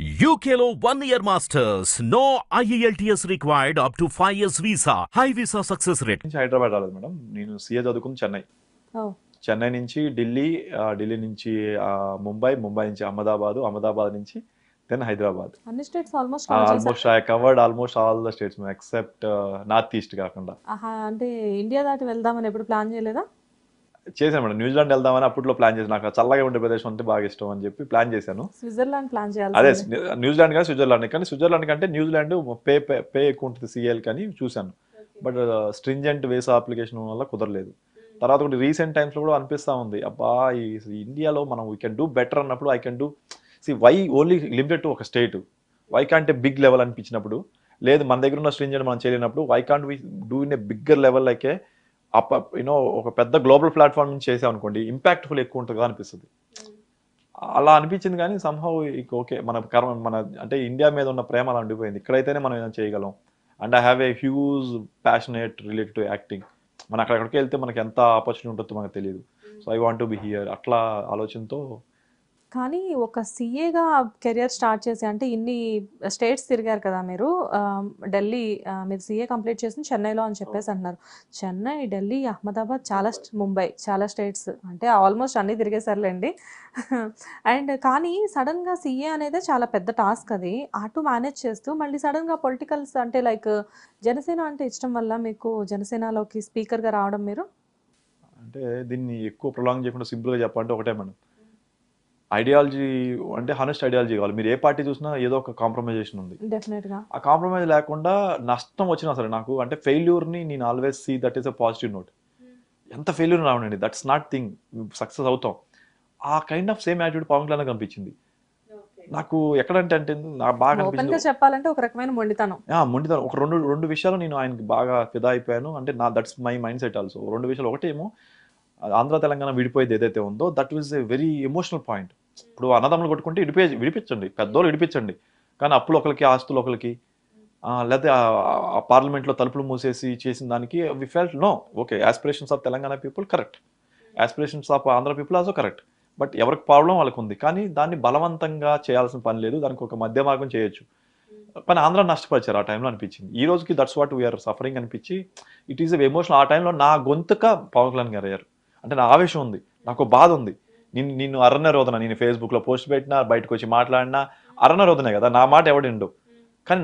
UKLO 1 year masters. No IELTS required up to 5 years visa. High visa success rate. నుంచి హైదరాబాద్ రాలేదు madam. నేను CA చదువుకుంది చెన్నై. ఓహ్! చెన్నై నుంచి ఢిల్లీ, ఢిల్లీ నుంచి ముంబై, ముంబై నుంచి అహ్మదాబాద్, అహ్మదాబాద్ నుంచి దెన్ హైదరాబాద్. అన్ని states almost cover almost I covered almost all the states except north east కాకుండా. ఆహా! అంటే ఇండియా దాటి వెళ్దామని ఎప్పుడు ప్లాన్ చేయలేదా? చేశాను మేడం. న్యూజిలాండ్ వెళ్దామని అప్పట్లో ప్లాన్ చేశాను. నాకు చల్లగా ఉండే ప్రదేశం అంటే బాగా ఇష్టం అని చెప్పి ప్లాన్ చేశాను. స్విట్జర్లాండ్ ప్లాన్ అదే చేయాల్సింది. న్యూజిలాండ్ కానీ స్విట్జర్లాండ్, కానీ స్విట్జర్లాండ్ కంటే న్యూజిలాండ్ పే ఎక్కువ ఉంటుంది సిఎల్ కానీ చూశాను. బట్ స్ట్రింజెంట్ వీసా అప్లికేషన్ వల్ల కుదరలేదు. తర్వాత ఒకటి రీసెంట్ టైమ్స్లో కూడా అనిపిస్తూ ఉంది, అబ్బా ఈ ఇండియాలో మనం వీ కెన్ డూ బెటర్ అన్నప్పుడు I can do why only limited to ఒక state, why can't a big level అనిపించినప్పుడు, లేదు మన దగ్గర ఉన్న స్ట్రింజెంట్ మనం చేయలేనప్పుడు why can't we do in a bigger level like a you know ఒక పెద్ద గ్లోబల్ ప్లాట్ఫామ్ నుంచి చేసాం అనుకోండి ఇంపాక్ట్ఫుల్ ఎక్కువ ఉంటుందిగా అనిపిస్తుంది. అలా అనిపించింది కానీ సంహౌ ఓకే మన కర్మ మన అంటే ఇండియా మీద ఉన్న ప్రేమ అలా ఉండిపోయింది. ఇక్కడైతేనే మనం ఏదైనా చేయగలం and I have a huge passionate related to acting. మనం అక్కడికి వెళ్తే మనకి ఎంత ఆపర్చునిటీ ఉంటుందో మనకు తెలియదు. So I want to be here అట్లా ఆలోచనతో. కానీ ఒక సీఏగా కెరియర్ స్టార్ట్ చేసి అంటే ఇన్ని స్టేట్స్ తిరిగారు కదా మీరు. ఢిల్లీ మీరు సీఏ కంప్లీట్ చేసింది చెన్నైలో అని చెప్పేసి అంటున్నారు. చెన్నై, ఢిల్లీ, అహ్మదాబాద్, ముంబై చాలా స్టేట్స్ అంటే ఆల్మోస్ట్ అన్నీ తిరిగేసారులేండి. అండ్ కానీ సడన్గా సీఏ అనేది చాలా పెద్ద టాస్క్. అది అటు మేనేజ్ చేస్తూ మళ్ళీ సడన్గా పొలిటికల్స్ అంటే లైక్ జనసేన అంటే ఇష్టం వల్ల మీకు జనసేనలోకి స్పీకర్గా రావడం మీరు అంటే దీన్ని ఎక్కువ ప్రొలాంగ్ చేయకుండా సింపుల్గా చెప్పాలంటే ఒకటే మేడం, ఐడియాలజీ అంటే హానెస్ట్ ఐడియాలజీ కావాలి. మీరు ఏ పార్టీ చూసినా ఏదో ఒక కాంప్రమైజేషన్ ఉంది. డెఫినెట్గా ఆ కాంప్రమైజ్ లేకుండా నష్టం వచ్చినా సరే నాకు అంటే ఫెయిల్యూర్ని నేను always see that is a positive note. ఎంత ఫెయిల్యూర్ రావనండి, దట్స్ నాట్ థింగ్, సక్సెస్ అవుతాం. ఆ kind of same attitude Pawan Kalyan కనిపించింది నాకు. ఎక్కడంటే అంటే నాకు బాగా ఓపెన్గా అనిపించింది చెప్పాలంటే ఒక రకమైన మొండితనం. మొండితనం. ఒక రెండు విషయాలు నేను ఆయనకి బాగా ఫిదా అయిపోయాను. అంటే that's my mind set also. రెండు విషయాలు, ఒకటేమో ఆంధ్ర తెలంగాణ విడిపోయేది ఏదైతే ఉందో that was a very emotional point. ఇప్పుడు అన్నదమ్ములు కొట్టుకుంటే విడిపించండి, పెద్దోళ్ళు విడిపించండి, కానీ అప్పులు ఒకరికి ఆస్తులు ఒకరికి, లేకపోతే ఆ పార్లమెంట్లో తలుపులు మూసేసి చేసిన దానికి we felt no okay aspirations of Telangana people correct, aspirations of Andhra people also correct. But ఎవరికి ప్రాబ్లం వాళ్ళకు ఉంది, కానీ దాన్ని బలవంతంగా చేయాల్సిన పని లేదు, దానికి ఒక మధ్య మార్గం చేయొచ్చు. కానీ ఆంధ్ర నష్టపరిచారు ఆ టైంలో అనిపించింది. ఈ రోజుకి దట్స్ వాట్ వీఆర్ సఫరింగ్ అనిపించి ఇట్ ఈస్ ఎమోషనల్. ఆ టైంలో నా గొంతుక పవన్ కళ్యాణ్ గారు అయ్యారు. అంటే నా ఆవేశం ఉంది, నాకు బాధ ఉంది. నిన్ను అరణ రోదన, నేను ఫేస్బుక్లో పోస్ట్ పెట్టినా, బయటకు వచ్చి మాట్లాడినా అరణ రోదనే కదా, నా మాట ఎవడిండు. కానీ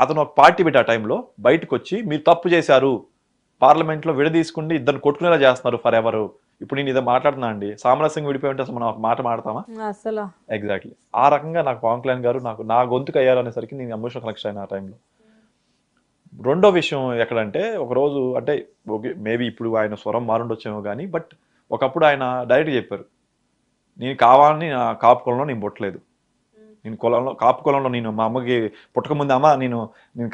అతను ఒక పార్టీ పెట్టి ఆ టైంలో బయటకు వచ్చి మీరు తప్పు చేశారు, పార్లమెంట్లో విడదీసుకుండి ఇద్దరు కొట్టుకునేలా చేస్తున్నారు ఫర్ ఎవరు. ఇప్పుడు నేను ఇదో మాట్లాడుతున్నా అండి, సామరస్యంగా విడిపోయి ఉంటే అసలు మనం ఒక మాట మాడతామా? అసలు ఎగ్జాక్ట్లీ ఆ రకంగా నాకు పవన్ కళ్యాణ్ గారు నా గొంతుకు అయ్యారు అనేసరికి నేను ఎమోషనల్ కనెక్షన్ అయిన ఆ టైంలో. రెండో విషయం ఎక్కడంటే ఒకరోజు అంటే ఓకే మేబీ ఇప్పుడు ఆయన స్వరం మారుండొచ్చేమో కానీ, బట్ ఒకప్పుడు ఆయన డైరెక్ట్ చెప్పారు, నేను కావాలని నా కాపు కులంలో నేను పుట్టలేదు, నేను కాపు కులంలో నేను మా అమ్మకి పుట్టకముందు అమ్మ నేను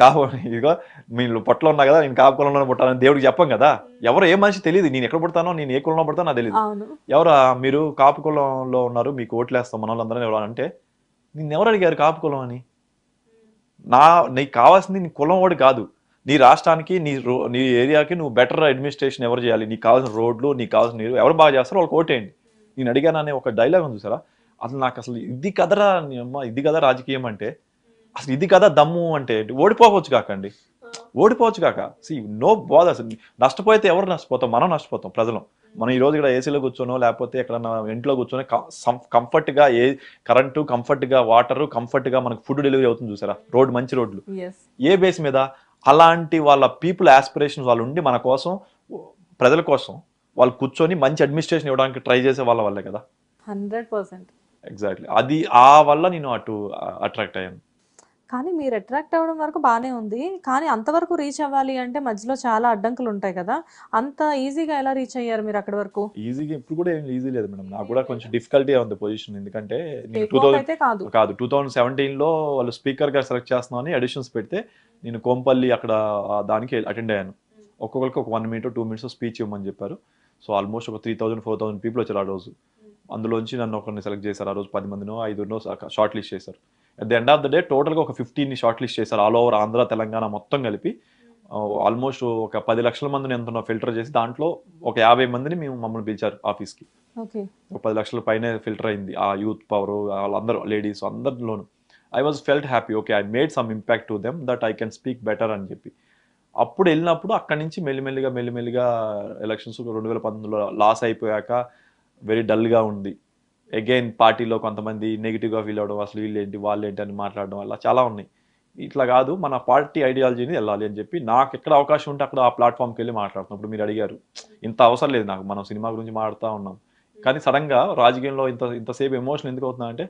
కాపు ఇదిగో మీరు పొట్టలో ఉన్నా కదా, నేను కాపు కులంలో పుట్టాలని దేవుడికి చెప్పాం కదా. ఎవరు ఏ మనిషి తెలియదు నేను ఎక్కడ పుడతానో, నేను ఏ కులంలో పుడతానో నాకు తెలియదు. ఎవరా మీరు కాపు కులంలో ఉన్నారు, మీకు ఓట్లు వేస్తాం మన వాళ్ళందరూ ఎవరు అంటే, నిన్నెవరు అడిగారు కాపు కులం అని? నీకు కావాల్సింది నీ కులం వాడు కాదు, నీ రాష్ట్రానికి నీ ఏరియాకి నువ్వు బెటర్ అడ్మినిస్ట్రేషన్ ఎవరు చేయాలి, నీకు కావాల్సిన రోడ్లు, నీకు కావాల్సిన నీరు ఎవరు బాగా చేస్తారో వాళ్ళకి ఓటేయండి. నేను అడిగాను అనే ఒక డైలాగ్ ఉంది చూసారా, అసలు నాకు అసలు ఇది కదరా అమ్మ, ఇది కదా రాజకీయం అంటే, అసలు ఇది కదా దమ్ము అంటే. ఓడిపోవచ్చు కాకండి, ఓడిపోవచ్చు కాక నో బాధ. అసలు నష్టపోతే ఎవరు నష్టపోతాం? మనం నష్టపోతాం, ప్రజలు. మనం ఈ రోజు ఇక్కడ ఏసీలో కూర్చోనో లేకపోతే ఎక్కడన్నా ఇంట్లో కూర్చొని కంఫర్ట్గా కరెంటు, కంఫర్ట్గా వాటరు, కంఫర్ట్గా మనకు ఫుడ్ డెలివరీ అవుతుంది చూసారా, మంచి రోడ్లు, ఏ బేస్ మీద? అలాంటి వాళ్ళ పీపుల్ ఆస్పిరేషన్స్ వాళ్ళు ఉండి మన కోసం, ప్రజల కోసం వాళ్ళు కూర్చొని మంచి అడ్మినిస్ట్రేషన్ ఇవ్వడానికి ట్రై చేసే వాళ్ళ వల్లే కదా. 100% ఎగ్జాక్ట్లీ అది ఆ వల్ల నేను అటు అట్రాక్ట్ అయ్యాను. కానీ మీరు అట్రాక్ట్ అవ్వడం వరకు బాగానే ఉంది, కానీ అంతవరకు రీచ్ అవ్వాలి అంటే మధ్యలో చాలా అడ్డంకులు ఉంటాయి కదా, అంత ఈజీగా ఎలా రీచ్ అయ్యారు మీరు అక్కడి వరకు? ఈజీగా ఇప్పుడు కూడా ఏం ఈజీ లేదు మేడం, నాకు కూడా కొంచెం డిఫికల్టీ ఉంది పొజిషన్. ఎందుకంటే కాదు 2017లో వాళ్ళు స్పీకర్ గా సెలెక్ట్ చేస్తున్నామని అడిషన్స్ పెడితే నేను కోంపల్లి అక్కడ దానికి అటెండ్ అయ్యాను. ఒక్కొక్కరికి ఒక 1 minute 2 minutes స్పీచ్ ఇవ్వమని చెప్పారు. సో ఆల్మోస్ట్ ఒక 3000-4000 పీపుల్ వచ్చారు ఆ రోజు. అందులోంచి నన్ను ఒకరిని సెలెక్ట్ చేశారు. ఆ రోజు 10 మందినో 5 షార్ట్ లిస్ట్ చేశారు. At the end of the day టోటల్గా ఒక 15ని షార్ట్ లిస్ట్ చేశారు, ఆల్ ఓవర్ ఆంధ్ర తెలంగాణ మొత్తం కలిపి. ఆల్మోస్ట్ ఒక 10 లక్షల మందిని ఎంతనో ఫిల్టర్ చేసి దాంట్లో ఒక 50 మందిని మమ్మల్ని పిలిచారు ఆఫీస్కి. ఒక 10 లక్షల పైన ఫిల్టర్ అయింది ఆ యూత్ పవర్ వాళ్ళందరూ, లేడీస్ అందరిలోనూ. I was felt happy, okay I made some impact to them that I can speak better అని చెప్పి. అప్పుడు వెళ్ళినప్పుడు అక్కడి నుంచి మెల్లిమెల్లిగా ఎలక్షన్స్ 2019లో లాస్ అయిపోయాక వెరీ డల్గా ఉంది. అగైన్ పార్టీలో కొంతమంది నెగిటివ్గా ఫీల్ అవ్వడం, అసలు వీళ్ళేంటి వాళ్ళేంటి అని మాట్లాడడం వల్ల చాలా ఉన్నాయి. ఇట్లా కాదు, మన పార్టీ ఐడియాలజీని వెళ్ళాలి అని చెప్పి నాకు ఎక్కడ అవకాశం ఉంటే అక్కడ ఆ ప్లాట్ఫామ్కి వెళ్ళి మాట్లాడుతున్నాం. ఇప్పుడు మీరు అడిగారు, ఇంత అవసరం లేదు నాకు, మనం సినిమా గురించి మాట్లాడుతూ ఉన్నాం, కానీ సడన్గా రాజకీయంలో ఇంతసేపు ఎమోషన్ ఎందుకు అవుతుందా అంటే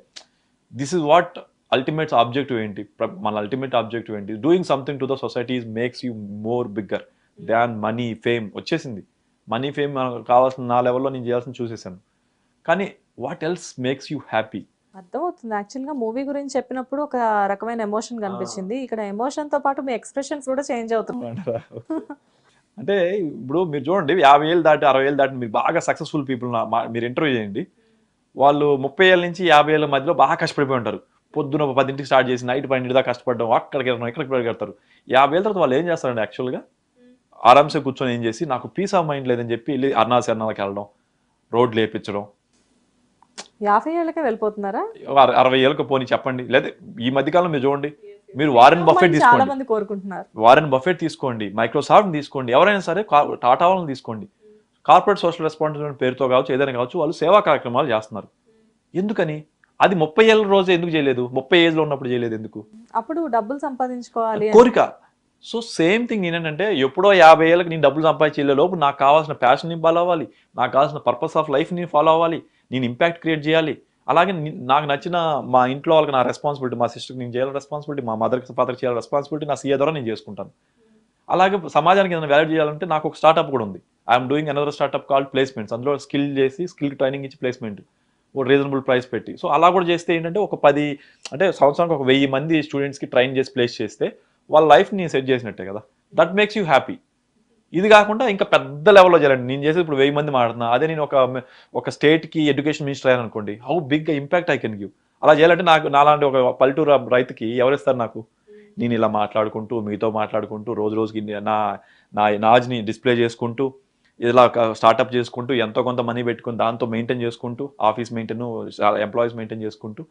this is what ultimate objective ఏంటి, మన అల్టిమేట్ ఆబ్జెక్టివ్ ఏంటి, doing something to the society makes you more bigger than money fame. వచ్చేసింది మనీ ఫేమ్, మనకు కావాల్సిన నా లెవెల్లో నేను చేయాల్సిన చూసేసాను, కానీ what else makes you happy. అర్థమవుతుంది. యాక్చువల్గా మూవీ గురించి చెప్పినప్పుడు ఒక రకమైన ఎమోషన్ కనిపించింది, ఇక్కడ ఎమోషన్తో పాటు మీ ఎక్స్ప్రెషన్స్ కూడా చేంజ్ అవుతున్నాయి. అంటే ఇప్పుడు మీరు చూడండి, 50 ఏళ్ళు దాటి 60 ఏళ్ళు దాటి మీరు బాగా సక్సెస్ఫుల్ పీపుల్ మీరు ఇంటర్వ్యూ చేయండి, వాళ్ళు 30 ఏళ్ళ నుంచి 50 ఏళ్ళ మధ్యలో బాగా కష్టపడిపోయి ఉంటారు. పొద్దున 10ంటికి స్టార్ట్ చేసి నైట్ 12 దాకా కష్టపడడం, అక్కడికి వెళ్ళడం ఇక్కడికి పరిగెడతారు. 50 ఏళ్ళ తర్వాత వాళ్ళు ఏం చేస్తారండి, యాక్చువల్గా ఆరామ్సే కూర్చొని ఏం చేసి నాకు పీస్ ఆఫ్ మైండ్ లేదని చెప్పి వెళ్ళి అరుణాచలకి వెళ్ళడం, రోడ్లు వేయించడం. 50 ఏళ్ళకే వెళ్ళిపోతున్నారా? 60 ఏళ్ళకి పోనీ చెప్పండి. లేదా ఈ మధ్యకాలం మీరు చూడండి, మీరు వారెన్ బఫెట్ చాలా తీసుకోండి, మంది కోరుకుంటున్నారు. వారెన్ బఫెట్ తీసుకోండి, మైక్రోసాఫ్ట్ తీసుకోండి, ఎవరైనా సరే టాటా వాళ్ళని తీసుకోండి, కార్పొరేట్ సోషల్ రెస్పాన్సిబిలిటీ పేరుతో కావచ్చు ఏదైనా కావచ్చు వాళ్ళు సేవా కార్యక్రమాలు చేస్తున్నారు. ఎందుకని? అది 30 ఏళ్ళ రోజు ఎందుకు చేయలేదు, 30 ఏజ్లో ఉన్నప్పుడు చేయలేదు ఎందుకు? అప్పుడు డబ్బులు సంపాదించుకోవాలి కోరిక. సో సేమ్ థింగ్ ఏంటంటే ఎప్పుడో 50 ఏళ్ళకి నేను డబ్బులు సంపాదించే లోపు నాకు కావాల్సిన ప్యాషన్ ఫాలో అవ్వాలి, నాకు కావాల్సిన పర్పస్ ఆఫ్ లైఫ్ నేను ఫాలో అవ్వాలి, నేను ఇంపాక్ట్ క్రియేట్ చేయాలి. అలాగే నాకు నచ్చిన మా ఇంట్లో వాళ్ళకి నా రెస్పాన్సిబిలిటీ, మా సిస్టర్కి నేను చేయాలి రెస్పాన్సిబిలిటీ, మా మదర్కి ఫాదర్కి చేయాలి రెస్పాన్సిబిలిటీ, నా సీఏ ద్వారా నేను చేసుకుంటాను. అలాగే సమాజానికి ఏదైనా వాల్యూ చేయాలంటే నాకు ఒక స్టార్ట్అప్ కూడా ఉంది. I'm doing another startup called placements. అందులో స్కిల్ చేసి స్కిల్ ట్రైనింగ్ ఇచ్చి ప్లేస్మెంట్ ఒక రీజనబుల్ ప్రైస్ పెట్టి. సో అలా కూడా చేస్తే ఏంటంటే ఒక 10 అంటే సంవత్సరానికి ఒక 1000 మంది స్టూడెంట్స్కి ట్రైన్ చేసి ప్లేస్ చేస్తే వాళ్ళ లైఫ్ని సెట్ చేసినట్టే కదా. That makes you happy. ఇది కాకుండా ఇంకా పెద్ద లెవెల్లో చేయాలండి. నేను చేసేది ఇప్పుడు 1000 మంది మాట్లాడుతున్నా, అదే నేను ఒక స్టేట్కి ఎడ్యుకేషన్ మినిస్టర్ అయ్యాను అనుకోండి, how big impact I can give. అలా చేయాలంటే నాకు నాలాంటి ఒక పల్లెటూరు రైతుకి ఎవరిస్తారు నాకు? నేను ఇలా మాట్లాడుకుంటూ మీతో మాట్లాడుకుంటూ రోజు రోజుకి నా నాజ్ని డిస్ప్లే చేసుకుంటూ ఇలా స్టార్ట్అప్ చేసుకుంటూ ఎంతో కొంత మనీ పెట్టుకుని దాంతో మెయింటైన్ చేసుకుంటూ ఆఫీస్ మెయింటైన్, ఎంప్లాయీస్ మెయింటైన్ చేసుకుంటూ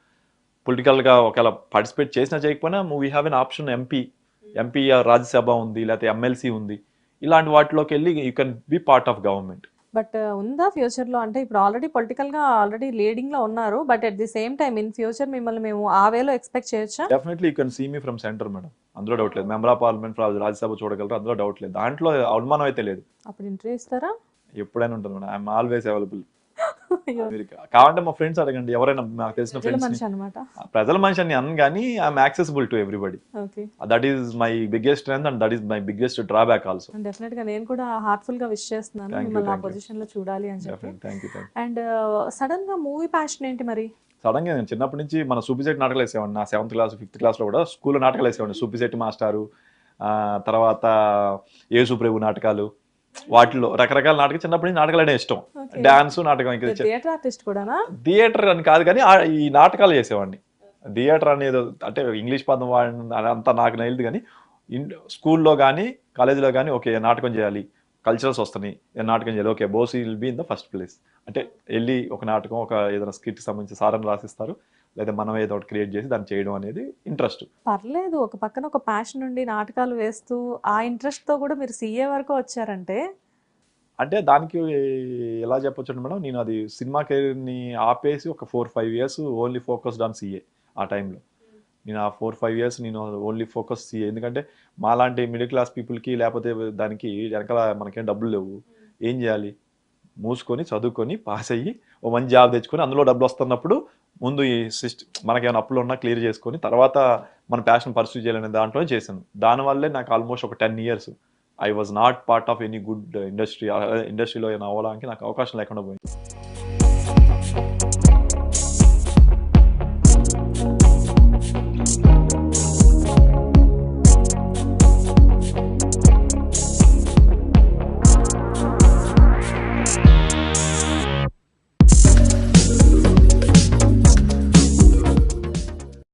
పొలిటికల్గా ఒకవేళ పార్టిసిపేట్ చేసినా చేయకపోయినా we have an option MP Rajya Sabha ఉంది, లేకపోతే ఎమ్మెల్సీ ఉంది, ఇలాంటి వాటిలోకి వెళ్ళి you can be part of government. But ఉందా ఫ్యూచర్లో? అంటే ఇప్పుడు ఆల్రెడీ పొలిటికల్గా ఆల్రెడీ లీడింగ్లో ఉన్నారు, but at the same time in future మిమ్మల్ని మేము ఆ వేలో ఎక్స్పెక్ట్ చేయొచ్చా? Definitely you can see me from centre madam, అందులో డౌట్ లేదు. మెంబర్ ఆఫ్ పార్లమెంట్ రాజ్యసభ చూడగలరు, అందులో డౌట్ లేదు, దాంట్లో అనుమానం అయితే లేదు. అప్పుడు ఇంటర్వ్యూ ఇస్తారా? ఎప్పుడైనా ఉంటుంది మేడం, ఐఎమ్ ఆల్వేస్ అవైలబుల్. మీరు కావాలంటే మా ఫ్రెండ్స్ అడగండి, ఎవరైనా నాకు తెలిసిన ఫ్రెండ్స్. అనమాట ప్రజల మనిషి అని అన్న కానీ I'm accessible to everybody. That is my biggest strength and that is my biggest drawback also. Definite గా నేను కూడా హార్ట్ఫుల్ గా విష్ చేస్తున్నాను మిమ్మల్ని ఆ పొజిషన్ లో చూడాలి అని చెప్పి. అండ్ సడన్ గా మూవీ ప్యాషన్ ఏంటి మరి? సడన్ గా నేను చిన్నప్పటి నుంచి మన సూపిసెట్ నాటకాలు వేసేవాడిని. నా 7th క్లాస్ 5th క్లాస్లో కూడా స్కూల్లో నాటకాలు వేసేవాడిని. సూపిసెట్ మాస్టారు, తర్వాత యేసు ప్రభు నాటకాలు, వాటిలో రకరకాల నాటకం. చిన్నప్పటి నుంచి నాటకాలు అంటే ఇష్టం, డాన్స్ నాటకం. థియేటర్ ఆర్టిస్ట్ కూడానా? థియేటర్ అని కాదు కానీ ఈ నాటకాలు చేసేవాడిని. థియేటర్ అనేది అంటే ఇంగ్లీష్ పదం అంతా నాకు నైల్ది, కానీ స్కూల్లో కానీ కాలేజీలో కానీ ఓకే నాటకం చేయాలి, కల్చరల్స్ వస్తున్నాయి, నాటకం చేయాలి, okay boss will be in the first place. అంటే వెళ్ళి ఒక నాటకం, ఒక ఏదైనా స్కిట్కి సంబంధించి సారాన్ని రాసిస్తారు, లేదా మనం ఏదో ఒకటి క్రియేట్ చేసి దాన్ని చేయడం అనేది ఇంట్రెస్ట్. పర్లేదు, ఒక పక్కన ఒక ప్యాషన్ ఉండి నాటకాలు వేస్తూ ఆ ఇంట్రెస్ట్తో కూడా మీరు సీఏ వరకు వచ్చారంటే అంటే దానికి ఎలా చెప్పొచ్చు మేడం, నేను అది సినిమా కెరీర్ని ఆపేసి ఒక 4-5 years only focused on CA. ఆ టైంలో నేను ఆ 4-5 years నేను ఓన్లీ ఫోకస్ సీఏ. ఎందుకంటే మాలాంటి మిడిల్ క్లాస్ పీపుల్కి లేకపోతే దానికి వెనకాల మనకేం డబ్బులు లేవు, ఏం చేయాలి, మూసుకొని చదువుకొని పాస్ అయ్యి ఓ మంచి జాబ్ తెచ్చుకొని అందులో డబ్బులు వస్తున్నప్పుడు ముందు ఈ మనకేమైనా అప్పులు ఉన్నా క్లియర్ చేసుకొని తర్వాత మన ప్యాషన్ పర్సూ చేయాలనే దాంట్లో చేశాను. దానివల్లే నాకు ఆల్మోస్ట్ ఒక 10 years I was not part of any good ఇండస్ట్రీలో ఏమైనా అవ్వడానికి నాకు అవకాశం లేకుండా పోయింది.